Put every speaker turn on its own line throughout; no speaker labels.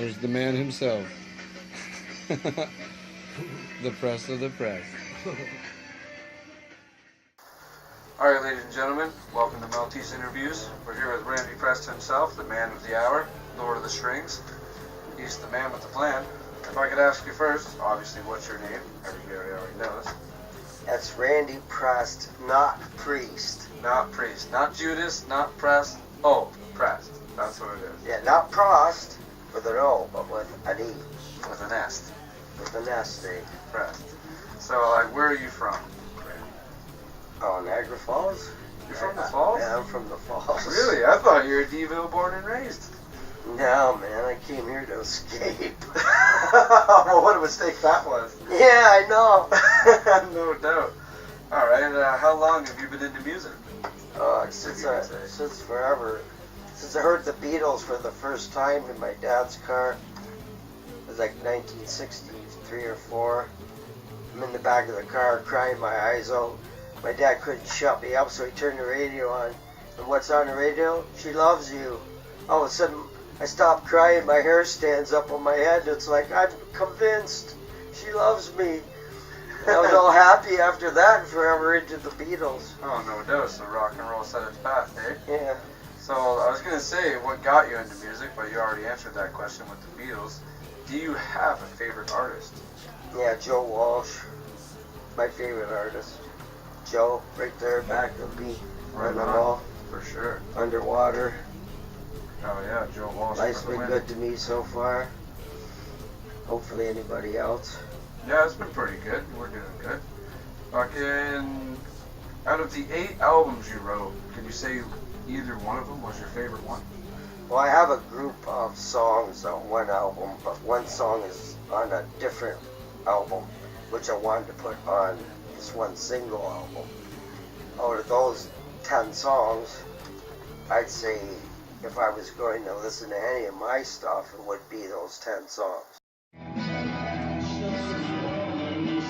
There's the man himself. The Prest of the Prest.
Alright, ladies and gentlemen, welcome to Maltese Interviews. We're here with Randy Prest himself, the man of the hour, Lord of the Strings. He's the man with the plan. If I could ask you first, obviously, what's your name? Everybody already knows.
That's Randy Prest, not Priest.
Not Priest. Not Judas, not Prest. Oh, Prest. That's what it is.
Yeah, not Prost with an O, but with an E.
With an S.
With an S, E.
Prest. So, like, where are you from?
Oh, Niagara Falls?
You're from the Falls?
Yeah, I'm from the Falls.
Really? I thought you were Deville born and raised.
No, man, I came here to escape.
Well, what a mistake that was.
Yeah, I know.
No doubt. Alright, how long have you been into music?
Since forever. Since I heard the Beatles for the first time in my dad's car. It was like 1963 or 4. I'm in the back of the car crying my eyes out. My dad couldn't shut me up, so he turned the radio on. And what's on the radio? She Loves You. All of a sudden, I stopped crying. My hair stands up on my head. It's like, I'm convinced she loves me. And I was all happy after that and forever into the Beatles.
Oh, no doubt. So rock and roll set its path, eh?
Yeah.
So I was going to say what got you into music, but you already answered that question with the Beatles. Do you have a favorite artist?
Yeah, Joe Walsh. My favorite artist. Joe, right there, back of me.
Right
on the
on.
wall.
For sure.
Underwater.
Oh, yeah, Joe Walsh.
Life's
for the
been
win.
good to me so far. Hopefully anybody else.
Yeah, it's been pretty good. We're doing good. Fucking, out of the 8 albums you wrote, can you say either one of them was your favorite one?
Well, I have a group of songs on one album, but one song is on a different album, which I wanted to put on this one single album. Out of those 10 songs, I'd say if I was going to listen to any of my stuff, it would be those 10 songs.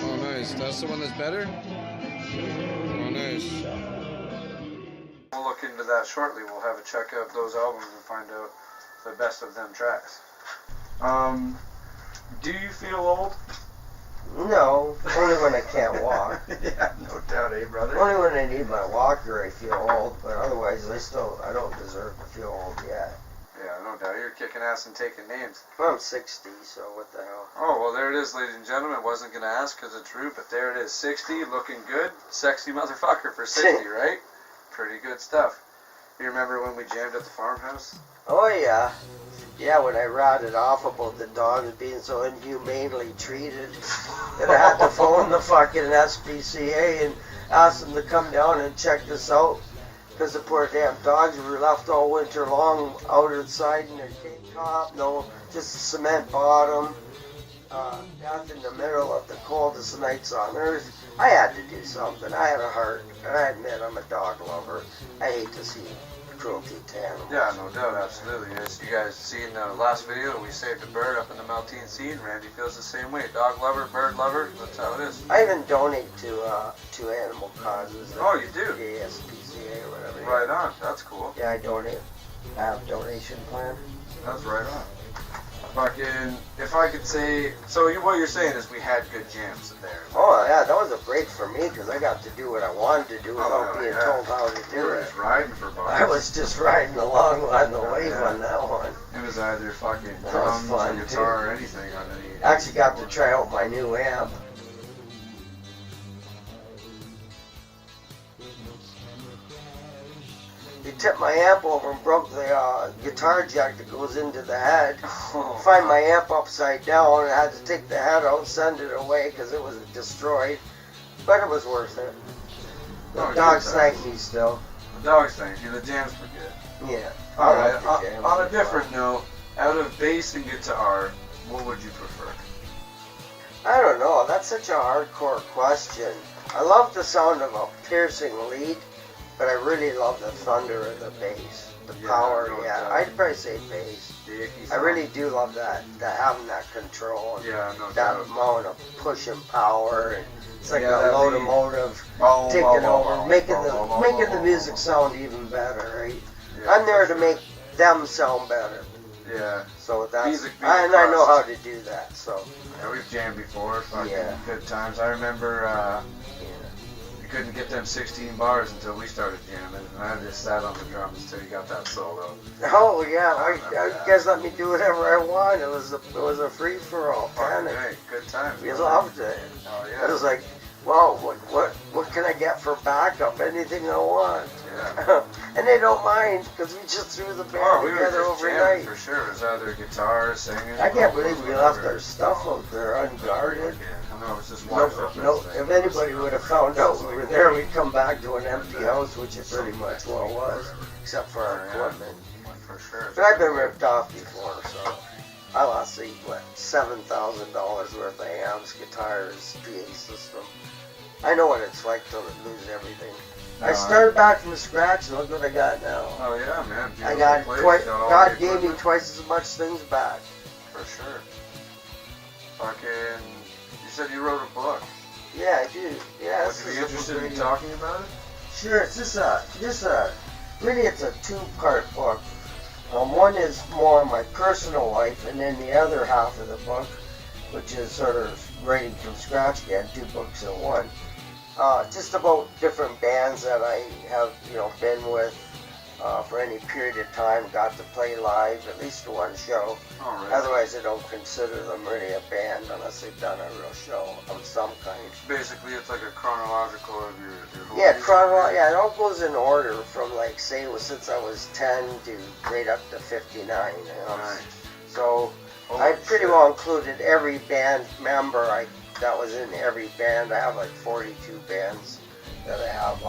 Oh, nice. That's the one that's better? Oh, nice.
We'll look into that shortly. We'll have a check out those albums and find out the best of them tracks. Do you feel old?
No, only when I can't walk.
Yeah, no doubt, eh, brother?
Only when I need my walker I feel old, but otherwise I don't deserve to feel old yet.
Yeah, no doubt. You're kicking ass and taking names.
Well, I'm 60, so what the hell.
Oh, well, there it is, ladies and gentlemen. Wasn't going to ask because it's rude, but there it is. 60, looking good. Sexy motherfucker for 60, right? Pretty good stuff. You remember when we jammed at the farmhouse?
Oh yeah. Yeah, when I ratted off about the dogs being so inhumanely treated that I had to phone the fucking SPCA and ask them to come down and check this out. Because the poor damn dogs were left all winter long out outside in their cage top, no, just a cement bottom, death in the middle of the coldest nights on earth. I had to do something. I had a heart, and I admit I'm a dog lover. I hate to see cruelty to animals.
Yeah, no doubt, absolutely. As you guys seen the last video, we saved a bird up in the Malteens scene. Randy feels the same way. Dog lover, bird lover, that's how it is.
I even donate to animal causes.
Oh, you do?
The SPCA or whatever.
Right on. That's cool.
Yeah, I donate. I have a donation plan.
That's right on. Fucking, if I could say, so what you're saying is we had good jams there.
Oh yeah, that was a break for me because I got to do what I wanted to do without being told how to
You
do
were
it.
just riding for bucks.
I was just riding along on the wave
Yeah.
on that one.
It was either fucking
That was
drums or
fun,
guitar or anything on any.
I actually got to try out my new amp. He tipped my amp over and broke the guitar jack that goes into the head.
Oh,
Find my amp upside down. I had to take the head out, send it away because it was destroyed. But it was worth it. The
Oh,
dogs
good
thank me still.
The dogs thank you. The jams were good.
Yeah.
All
I
right.
like the jams.
On a different note, out of bass and guitar, what would you prefer?
I don't know. That's such a hardcore question. I love the sound of a piercing lead, but I really love the thunder of the bass. The
Yeah,
power,
no
yeah.
doubt.
I'd probably say bass.
The icky
I
sound?
really do love that having that control and
Yeah, no
that
doubt.
amount of pushing power. And it's like
Yeah,
a
that lead.
locomotive
Boom,
taking
boom,
over,
boom,
making
boom, boom,
the
boom,
music
boom.
sound even better, right?
Yeah,
I'm there
for
to
sure.
make them sound better.
Yeah.
So that's
Music
I know how to do that. So
yeah, we've jammed before. Fucking
Yeah.
good times. I remember you couldn't get them 16 bars until we started jamming, and I just sat on the drums until you got that solo.
Oh yeah,
I
you guys let me do whatever I want. It was a free for all.
Hey, good times.
We loved it.
Oh yeah.
It was like, well, what can I get for backup? Anything I want.
Yeah.
And they don't mind because we just threw the band
we were
together
just
overnight.
jamming for sure. It was either guitar, singing.
I can't believe we left
whatever.
our stuff out there unguarded.
I know, it was just one purpose thing.
If anybody would have found out we were there, we'd come back to an empty house, which it pretty much well was, except for our equipment.
For sure.
But I've been ripped off before, so I lost $7,000 worth of amps, guitars, PA system. I know what it's like to lose everything. I started back from scratch, and look what I got now.
Oh yeah, man.
I got God gave me twice as much things back.
For sure. Fucking. You said you wrote a book.
Yeah, I do. Yeah.
Would you be interested in talking about it?
Sure. It's really it's a two-part book. One is more of my personal life, and then the other half of the book, which is sort of writing from scratch again, 2 books in one. Just about different bands that I have, been with for any period of time, got to play live, at least one show.
All right.
Otherwise, I don't consider them really a band unless they've done a real show of some kind.
Basically, it's like a chronological of your whole
Yeah,
music.
yeah, it all goes in order from since I was 10 to right up to 59.
Nice.
So
Holy
I pretty
shit.
well included every band member that was in every band. I have like 42 bands that I have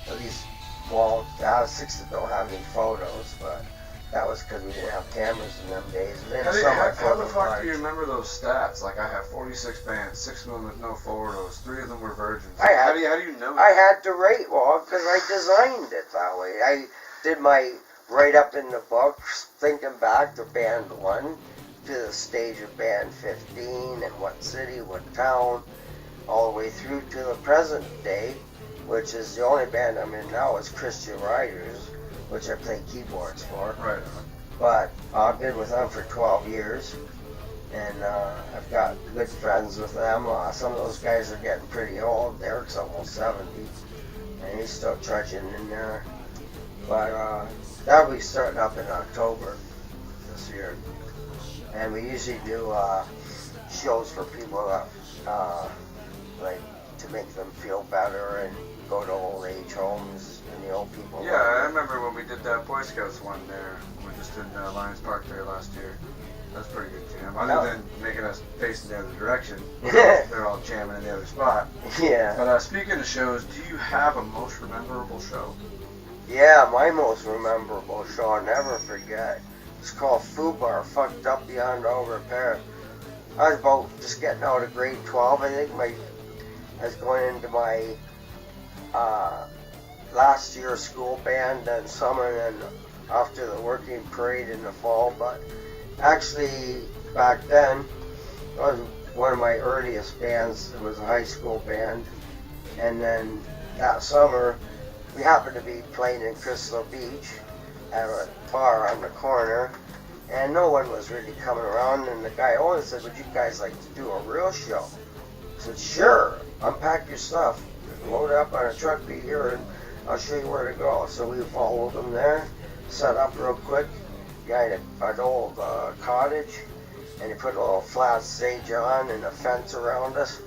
at least. Well, I have 6 that don't have any photos, but that was because we didn't have cameras in them days. And then
How the fuck do you remember those stats? Like, I have 46 bands, 6 of them with no photos, 3 of them were virgins. How do you know that?
I had to rate, because I designed it that way. I did my write-up in the book, thinking back to band 1, to the stage of band 15, and what city, what town, all the way through to the present day, which is the only band I'm in now is Christian Riders, which I play keyboards for.
Right.
But I've been with them for 12 years, and I've got good friends with them. Some of those guys are getting pretty old. Derek's almost 70, and he's still trudging in there. But that'll be starting up in October this year. And we usually do shows for people that to make them feel better and go to old age homes and the old people.
Yeah, I remember when we did that Boy Scouts one there. We just did Lions Park there last year. That's a pretty good jam. Other than making us face in the other direction, they're all jamming in the other spot.
Yeah.
But speaking of shows, do you have a most memorable show?
Yeah, my most memorable show I'll never forget. It's called Fubar, Fucked Up Beyond All Repair. I was about just getting out of grade 12, I think. I was going into my last year school band and summer, and then after the working parade in the fall. But actually, back then, it was one of my earliest bands. It was a high school band. And then that summer, we happened to be playing in Crystal Beach at a bar on the corner, and no one was really coming around. And the guy owner said, "Would you guys like to do a real show?" I said, "Sure, unpack your stuff, load it up on a truck, be here, and I'll show you where to go." So we followed them there, set up real quick, got an old cottage, and he put a little flat stage on and a fence around us.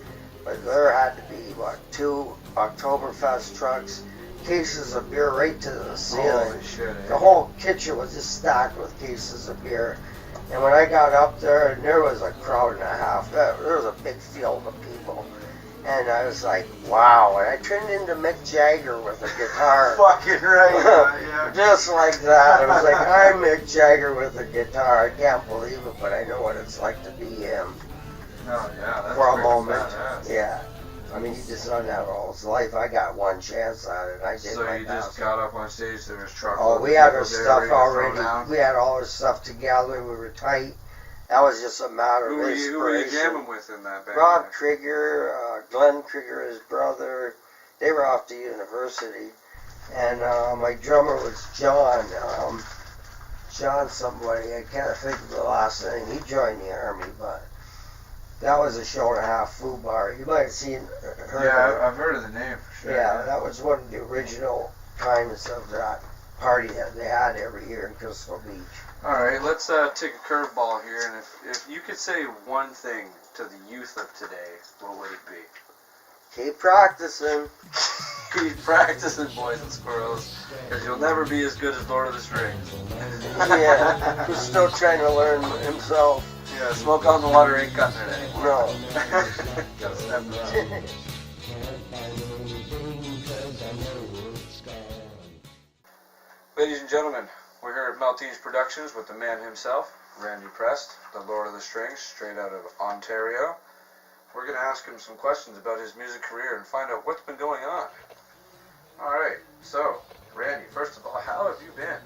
But there had to be, 2 Oktoberfest trucks, cases of beer right to the ceiling.
Holy shit,
The whole kitchen was just stacked with cases of beer. And when I got up there, and there was a crowd and a half, there was a big field of people. And I was like, wow. And I turned into Mick Jagger with a guitar.
Fucking right. Yeah.
Just like that. I was like, I'm Mick Jagger with a guitar. I can't believe it, but I know what it's like to be him.
Oh, yeah, that's
For a
freaking
moment.
badass.
Yeah. I mean, he just done that all his life. I got one chance at it. I did
So
my
you
best.
just got up on stage, there was truck.
Oh, we had our stuff already. We had all our stuff together. We were tight. That was just a matter
Who
of
were you
inspiration.
jamming with in that band?
Rob Krieger, Glenn Krieger, his brother. They were off to university. And my drummer was John John somebody, I can't think of the last name. He joined the army, but that was a show and a half food bar. You might have heard of it.
I've heard of the name for sure.
Yeah, that was one of the original times of that party that they had every year in Crystal Beach.
All right, let's take a curveball here, and if you could say one thing to the youth of today, what would it be?
Keep practicing.
Keep practicing, boys and squirrels, because you'll never be as good as Lord of the Strings.
Yeah, he's still trying to learn himself.
Yeah, smoke on the water ain't cutting it anymore.
No.
Gotta step it up. Ladies and gentlemen, we're here at Malteens Productions with the man himself, Randy Prest, the Lord of the Strings, straight out of Ontario. We're going to ask him some questions about his music career and find out what's been going on. Alright, so, Randy, first of all, how have you been?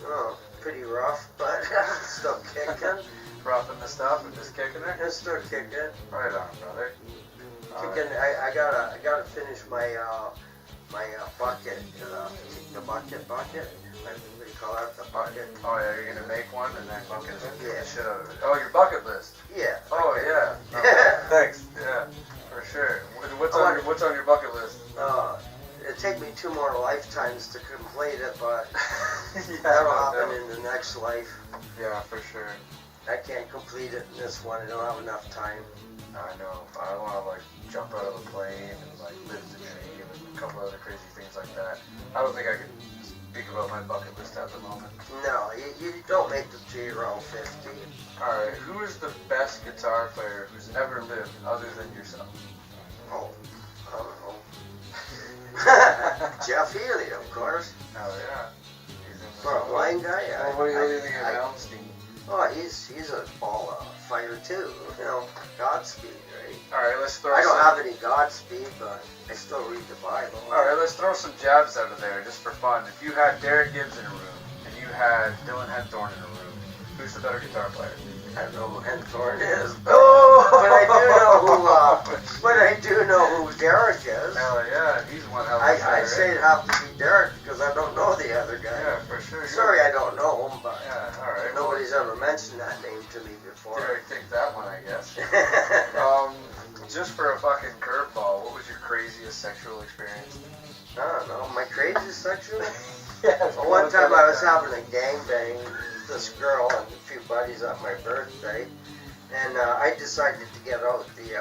Oh, pretty rough, but still kicking.
Roughing the stuff and just kicking it?
It's still kicking.
Right on, brother.
Kicking. I gotta finish my bucket. The bucket. What do you call it? The bucket.
Oh yeah, you're gonna make one and then fucking
Yeah.
shit out of it. Oh, your bucket list.
Yeah.
Oh yeah. Okay. Thanks. Yeah, for sure. What's on your bucket list?
It'd take me 2 more lifetimes to complete it, but
Yeah,
that'll
no
happen
doubt.
in the next life.
Yeah, for sure.
I can't complete it in this one. I don't have enough time.
I know. I want to like jump out of a plane and like live the dream and a couple other crazy things like that. I don't think I can speak about my bucket list at the moment.
No, you don't make the 2 year old 50.
Alright, who is the best guitar player who's ever lived other than yourself?
Oh, I don't know. Jeff Healy, of course.
Oh yeah. He's in
For a blind guy,
Well, what do you think of Malmsteen?
Oh, he's a ball of fire too. You know, Godspeed, right?
Alright, let's throw
I don't
some...
have any Godspeed, but I still read the Bible.
Alright, let's throw some jabs out of there just for fun. If you had Derek Gibbs in a room and you had Dylan Henthorne in a room, who's the better guitar player?
I don't know who Henthorne is, but,
Oh!
but I do know who Derek is.
Hell yeah, he's one hell of a
I
player.
say it have to be Derek because I don't know the other guy.
Yeah, for sure.
Sorry, I don't know him, but
Yeah, alright.
nobody's ever mentioned that name to me before.
Derek take that one, I guess. Just for a fucking curveball, what was your craziest sexual experience?
I don't know. My craziest sexual?
Yeah.
One time I was having a gangbang with this girl and a few buddies on my birthday, and I decided to get out the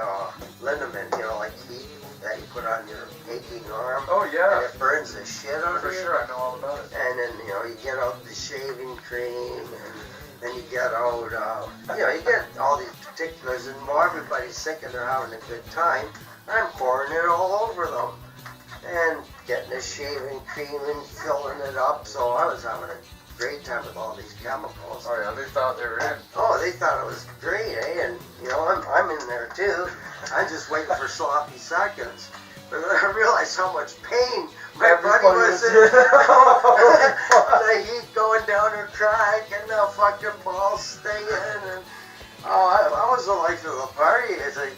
liniment, you know, like heat that you put on your aching arm.
Oh yeah.
And it burns the shit out
For
of you.
sure, I know all about it.
And then, you know, you get out the shaving cream, and then you get out, you get all these particulars, and while everybody's thinking they're having a good time, I'm pouring it all over them. And getting the shaving cream and filling it up, so I was having a great time with all these chemicals.
Oh yeah, they thought they were in.
Oh, they thought it was great, eh? And, you know, I'm in there too. I'm just waiting for sloppy seconds. But then I realized how much pain my buddy was in. The heat going down her crack and the fucking balls stinging. And, I was the life of the party. It's like,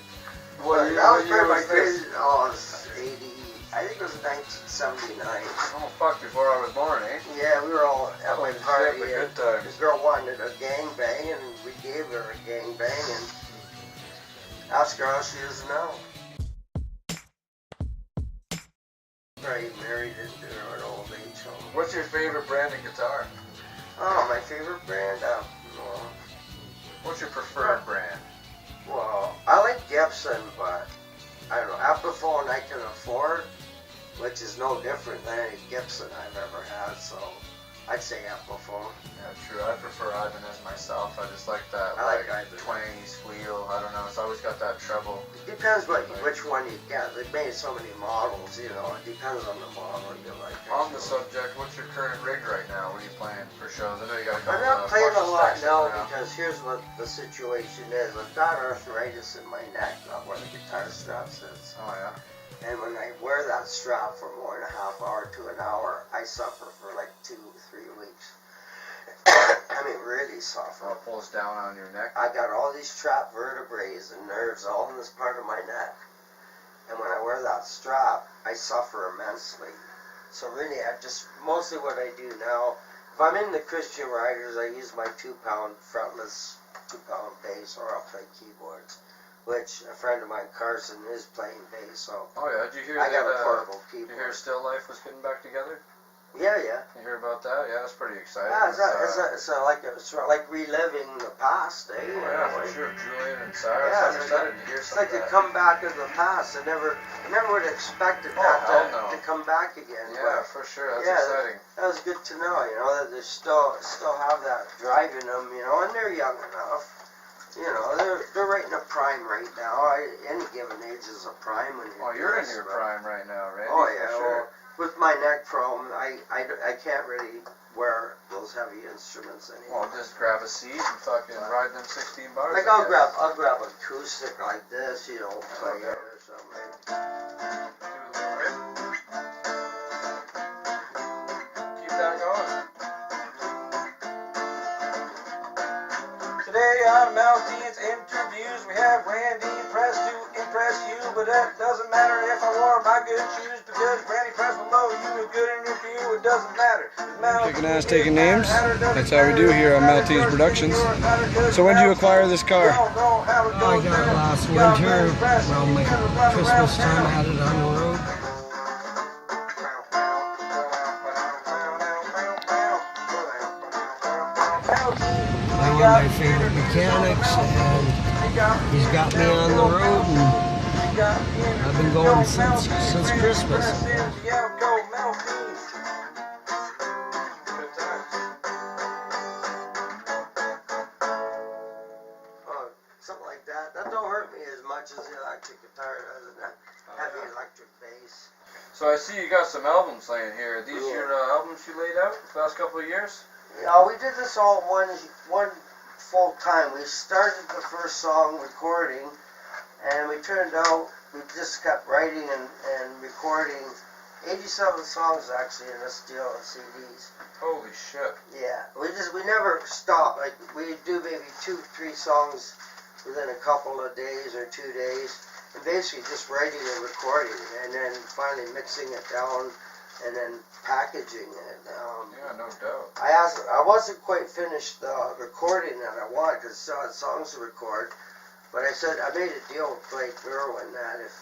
What
that was
year
pretty
was
much
this?
crazy. Oh, it was 80. I think it was 1979.
Oh fuck, before I was born, eh?
Yeah, we were all at my
Holy
party.
shit, the
And
good times.
this girl wanted a gangbang, and we gave her a gangbang, and ask her how she is now. Right, married into an old age home.
What's your favorite brand of guitar?
Oh, my favorite brand? Well,
What's your preferred brand?
I like Gibson, but I don't know. Epiphone I can afford, which is no different than any Gibson I've ever had, so I'd say Epiphone.
Yeah, true. I prefer Ibanez myself. I just like that
I like Ibanez.
twangy squeal. I don't know. It's always got that treble.
It depends which one you get. They've made so many models, you know. It depends on the model you like.
On the subject, what's your current rig right now? What are you playing for shows? I know you got a couple
I'm not
of
playing a
bunch of
lot
stacks
now
around.
because here's what the situation is. I've got arthritis in my neck, not where the guitar strap sits.
Oh yeah.
And when I wear that strap for more than a half hour to an hour, I suffer for like 2-3 weeks. I mean, really suffer.
Oh, it pulls down on your neck.
I got all these trapped vertebrae and nerves all in this part of my neck. And when I wear that strap, I suffer immensely. So really, mostly what I do now If I'm in the Christian Riders, I use my 2-pound fretless 2-pound bass or I'll play keyboards, which a friend of mine, Carson, is playing bass. So
Oh yeah, did you hear
I
that?
got a portable
Did you hear
keyboard.
Still Life was getting back together?
Yeah, yeah.
You hear about that? Yeah, that's pretty exciting.
Yeah, it's like reliving the past, eh?
Yeah, for sure. Julian and Cyrus.
Yeah,
I'm excited to hear
It's
some
like
of
to
that.
come back in the past. I never would have expected that
hell no.
to come back again.
Yeah,
But
for sure. That's
yeah,
exciting.
that was good to know. You know that they still have that drive in them. You know, and they're young enough. You know, they're right in a prime right now. Any given age is a prime when
Oh, you're in your prime right now, Randy.
Oh yeah.
For sure.
Well, with my neck problem, I can't really wear those heavy instruments anymore.
Well, just grab a seat and fucking ride them 16 bars.
Like
I guess.
I'll grab acoustic like this, you know, play it or something.
Keep that going.
Today on Malteens Interviews, we have Randy Prest to impress you, but that doesn't matter if I wore my good shoes, because Randy Prest will know you a good interview, it doesn't matter.
Kicking ass, taking names. That's how we do here on Malteens Productions. So when did you acquire this car?
I got it last winter, around my Christmas time, I had it on the road. I'm one of my favorite mechanics, and he's got me on the road, and I've been going since Christmas. Oh, something like that. That don't hurt me as much as the electric guitar does, and that heavy electric bass.
So I see you got some albums laying here. Are these your albums you laid out the last couple of years?
Yeah, we did this all one full time. We started the first song recording, and we turned out we just kept writing and recording 87 songs actually in this deal of CDs.
Holy shit.
Yeah, we never stopped. Like we do maybe 2-3 songs within a couple of days or 2 days, and basically just writing and recording, and then finally mixing it down, and then packaging it.
Yeah, no doubt.
I wasn't quite finished the recording that I wanted because I still had songs to record, but I said I made a deal with Blake Irwin that if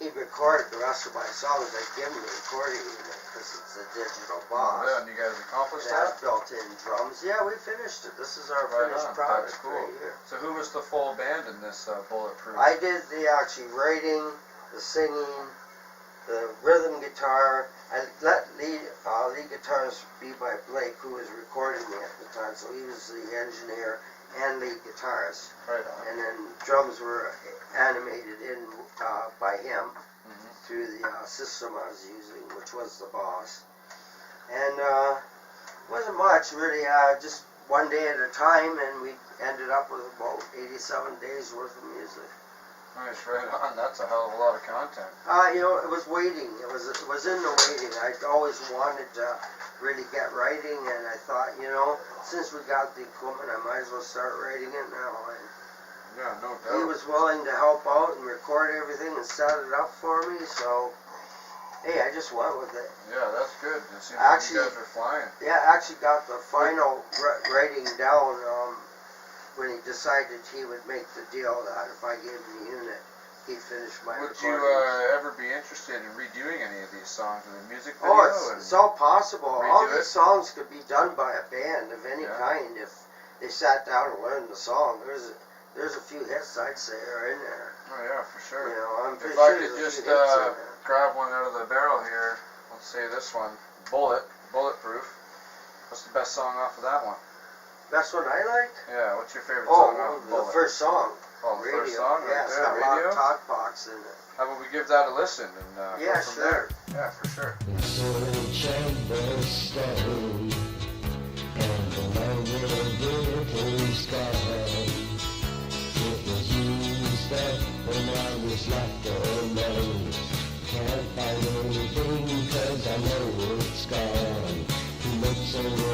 he'd record the rest of my songs, I'd give him the recording unit because it's a digital box.
Yeah, and you guys accomplished
It has
that?
built-in drums. Yeah, we finished it. This is our
Right
finished
on.
product
That's cool.
right here.
So who was the full band in this Bulletproof?
I did the actually writing, the singing, the rhythm guitar. I let lead guitars be by Blake, who was recording me at the time, so he was the engineer and lead guitarist.
Right on.
And then drums were animated in by him through the system I was using, which was the Boss. And it wasn't much really, just one day at a time, and we ended up with about 87 days worth of music.
Nice, right on. That's a hell of a lot of content.
You know, it was waiting. It was in the waiting. I always wanted to really get writing, and I thought, you know, since we got the equipment, I might as well start writing it now. And
Yeah, no
he
doubt.
was willing to help out and record everything and set it up for me. So, hey, I just went with it.
Yeah, that's good. It seems
Actually-
like you guys are flying.
Yeah, I actually got the final writing down when he decided he would make the deal that if I gave him the unit, he'd finish my
Would you
recording.
ever be interested in redoing any of these songs in a music video?
Oh, it's all possible. All
redo
these
it?
songs could be done by a band of any
Yeah.
kind if they sat down and learned the song. There's a few hits I'd say are in there.
Oh yeah, for sure.
You know, I'm pretty
If I
sure
could
there's
just
a few hits in there.
grab one out of the barrel here, let's say this one, Bulletproof. What's the best song off of that one?
Best one I like?
Yeah, what's your favorite song off of
the
Bullet?
first song.
Oh, the
Radio.
first song
Yeah,
right
it's
there,
got a lot
Radio?
of talk box in it.
How about we give that a listen and
Yeah,
go from
sure.
there? Yeah, for sure.
Can't find anything 'cause I know it's gone. He looks around.